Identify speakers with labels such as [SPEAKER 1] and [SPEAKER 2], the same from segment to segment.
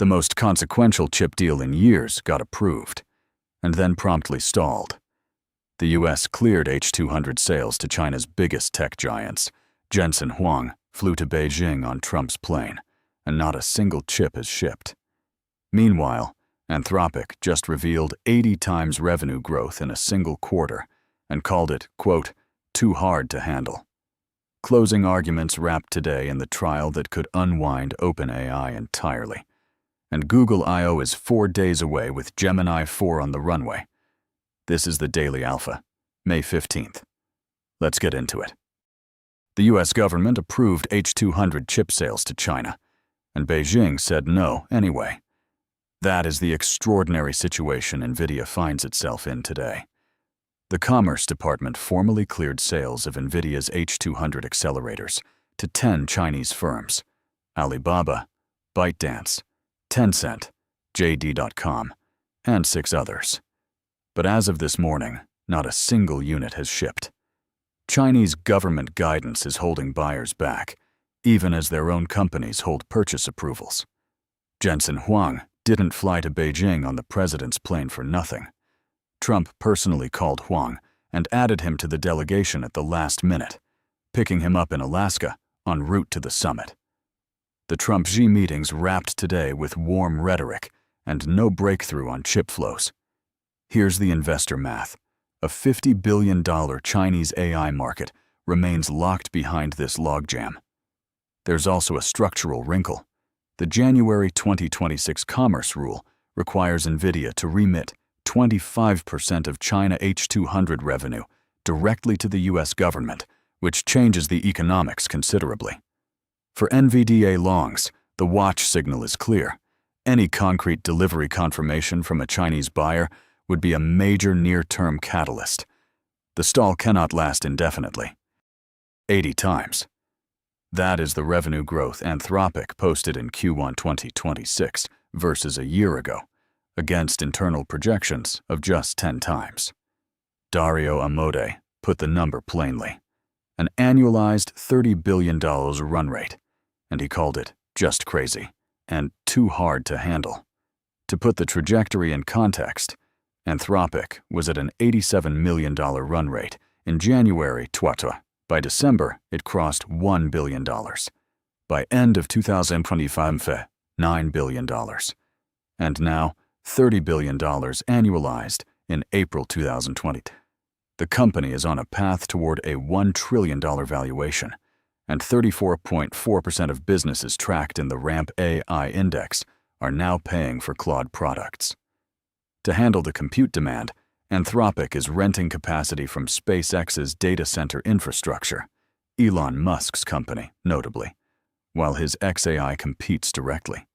[SPEAKER 1] The most consequential chip deal in years got approved, and then promptly stalled. The US cleared H200 sales to China's biggest tech giants. Jensen Huang flew to Beijing on Trump's plane, and not a single chip has shipped. Meanwhile, Anthropic just revealed 80 times revenue growth in a single quarter and called it, quote, too hard to handle. Closing arguments wrapped today in the trial that could unwind OpenAI entirely. And Google I/O is 4 days away with Gemini 4 on the runway. This is the Daily Alpha, May 15th. Let's get into it. The US government approved H200 chip sales to China, and Beijing said no anyway. That is the extraordinary situation NVIDIA finds itself in today. The Commerce Department formally cleared sales of NVIDIA's H200 accelerators to 10 Chinese firms: Alibaba, ByteDance, Tencent, JD.com, and 6 others. But as of this morning, not a single unit has shipped. Chinese government guidance is holding buyers back, even as their own companies hold purchase approvals. Jensen Huang didn't fly to Beijing on the president's plane for nothing. Trump personally called Huang and added him to the delegation at the last minute, picking him up in Alaska en route to the summit. The Trump-Xi meetings wrapped today with warm rhetoric and no breakthrough on chip flows. Here's the investor math. A $50 billion Chinese AI market remains locked behind this logjam. There's also a structural wrinkle. The January 2026 commerce rule requires NVIDIA to remit 25% of China H200 revenue directly to the US government, which changes the economics considerably. For NVIDIA longs, the watch signal is clear. Any concrete delivery confirmation from a Chinese buyer would be a major near-term catalyst. The stall cannot last indefinitely. 80 times. That is the revenue growth Anthropic posted in Q1 2026 versus a year ago, against internal projections of just 10 times. Dario Amodei put the number plainly: an annualized $30 billion run rate, and he called it just crazy and too hard to handle. To put the trajectory in context, Anthropic was at an $87 million run rate in January 2020. By December, it crossed $1 billion. By end of 2025, $9 billion. And now, $30 billion annualized in April 2020. The company is on a path toward a $1 trillion valuation, and 34.4% of businesses tracked in the Ramp AI Index are now paying for Claude products. To handle the compute demand, Anthropic is renting capacity from SpaceX's data center infrastructure, Elon Musk's company, notably, while his xAI competes directly.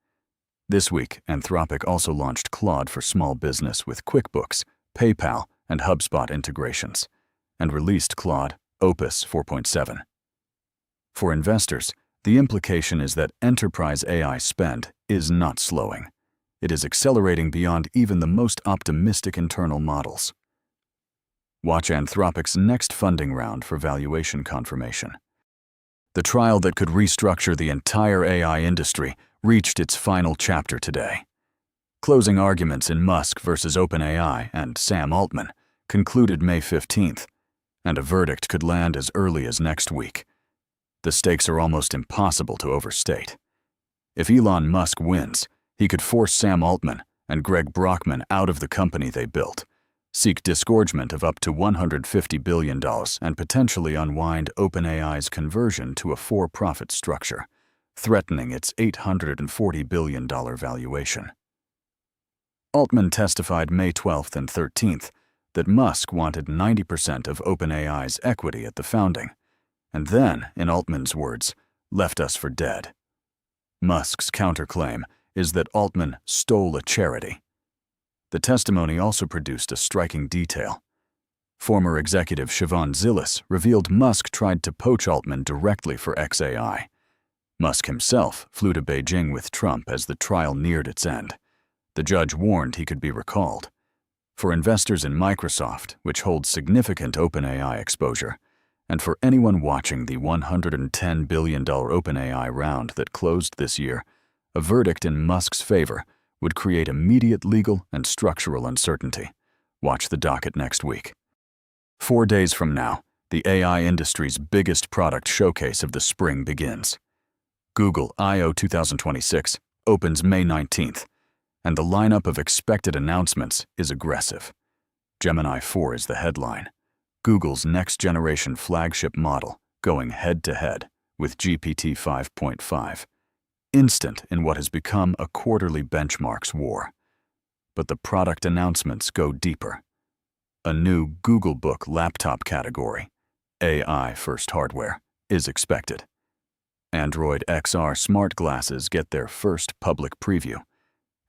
[SPEAKER 1] This week, Anthropic also launched Claude for small business with QuickBooks, PayPal, and HubSpot integrations, and released Claude Opus 4.7. For investors, the implication is that enterprise AI spend is not slowing. It is accelerating beyond even the most optimistic internal models. Watch Anthropic's next funding round for valuation confirmation. The trial that could restructure the entire AI industry reached its final chapter today. Closing arguments in Musk versus OpenAI and Sam Altman concluded May 15th, and a verdict could land as early as next week. The stakes are almost impossible to overstate. If Elon Musk wins, he could force Sam Altman and Greg Brockman out of the company they built, seek disgorgement of up to $150 billion, and potentially unwind OpenAI's conversion to a for-profit structure, threatening its $840 billion valuation. Altman testified May 12th and 13th that Musk wanted 90% of OpenAI's equity at the founding, and then, in Altman's words, left us for dead. Musk's counterclaim is that Altman stole a charity. The testimony also produced a striking detail. Former executive Siobhan Zilis revealed Musk tried to poach Altman directly for xAI. Musk himself flew to Beijing with Trump as the trial neared its end. The judge warned he could be recalled. For investors in Microsoft, which holds significant OpenAI exposure, and for anyone watching the $110 billion OpenAI round that closed this year, A verdict in Musk's favor would create immediate legal and structural uncertainty. Watch the docket next week. 4 days from now, the AI industry's biggest product showcase of the spring begins. Google I/O 2026 opens May 19th, and the lineup of expected announcements is aggressive. Gemini 4 is the headline, Google's next-generation flagship model going head-to-head with GPT 5.5, instant in what has become a quarterly benchmarks war. But the product announcements go deeper. A new Google Book laptop category, AI-first hardware, is expected. Android XR smart glasses get their first public preview,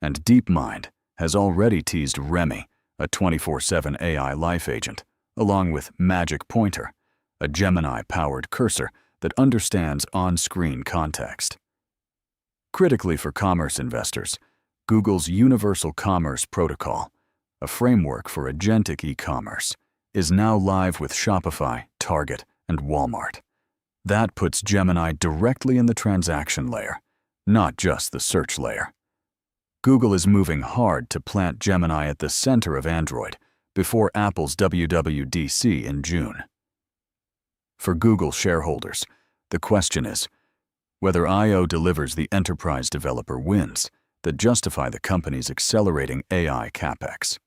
[SPEAKER 1] and DeepMind has already teased Remy, a 24/7 AI life agent, along with Magic Pointer, a Gemini-powered cursor that understands on-screen context. Critically for commerce investors, Google's Universal Commerce Protocol, a framework for agentic e-commerce, is now live with Shopify, Target, and Walmart. That puts Gemini directly in the transaction layer, not just the search layer. Google is moving hard to plant Gemini at the center of Android before Apple's WWDC in June. For Google shareholders, the question is whether I/O delivers the enterprise developer wins that justify the company's accelerating AI capex.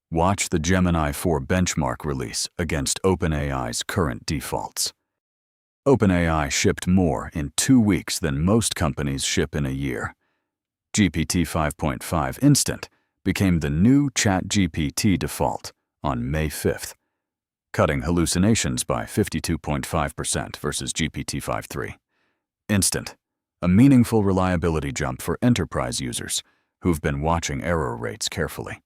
[SPEAKER 1] Watch the Gemini 4 benchmark release against OpenAI's current defaults. OpenAI shipped more in 2 weeks than most companies ship in a year. GPT 5.5 Instant became the new ChatGPT default on May 5th, cutting hallucinations by 52.5% versus GPT 5.3. Instant, a meaningful reliability jump for enterprise users who've been watching error rates carefully.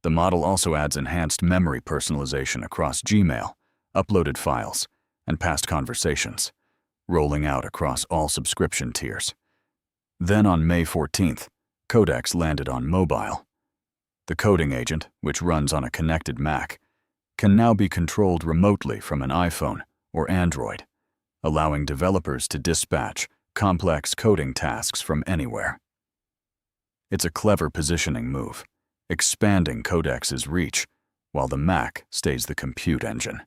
[SPEAKER 1] The model also adds enhanced memory personalization across Gmail, uploaded files, and past conversations, rolling out across all subscription tiers. Then on May 14th, Codex landed on mobile. The coding agent, which runs on a connected Mac, can now be controlled remotely from an iPhone or Android, allowing developers to dispatch complex coding tasks from anywhere. It's a clever positioning move, expanding Codex's reach, while the Mac stays the compute engine.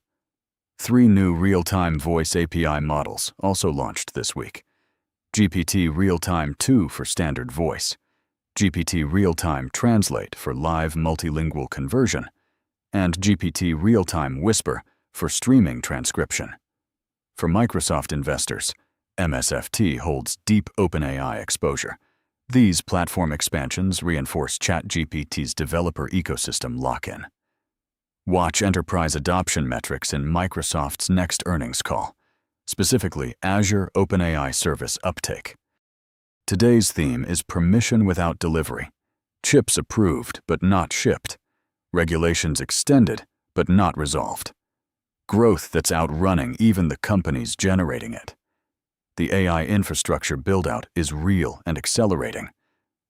[SPEAKER 1] 3 new real-time voice API models also launched this week. GPT Real-Time 2 for standard voice, GPT Real-Time Translate for live multilingual conversion, and GPT Real-Time Whisper for streaming transcription. For Microsoft investors, MSFT holds deep OpenAI exposure. These platform expansions reinforce ChatGPT's developer ecosystem lock-in. Watch enterprise adoption metrics in Microsoft's next earnings call, specifically Azure OpenAI service uptake. Today's theme is permission without delivery. Chips approved but not shipped. Regulations extended but not resolved. Growth that's outrunning even the companies generating it. The AI infrastructure build-out is real and accelerating,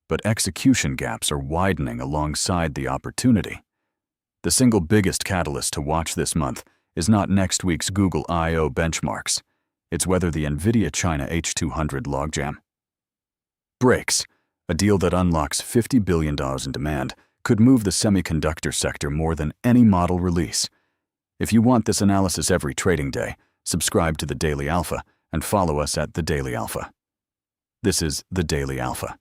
[SPEAKER 1] but execution gaps are widening alongside the opportunity. The single biggest catalyst to watch this month is not next week's Google I/O benchmarks. It's whether the NVIDIA China H200 logjam breaks. A deal that unlocks $50 billion in demand could move the semiconductor sector more than any model release. If you want this analysis every trading day, subscribe to the Daily Alpha and follow us at The Daily Alpha. This is The Daily Alpha.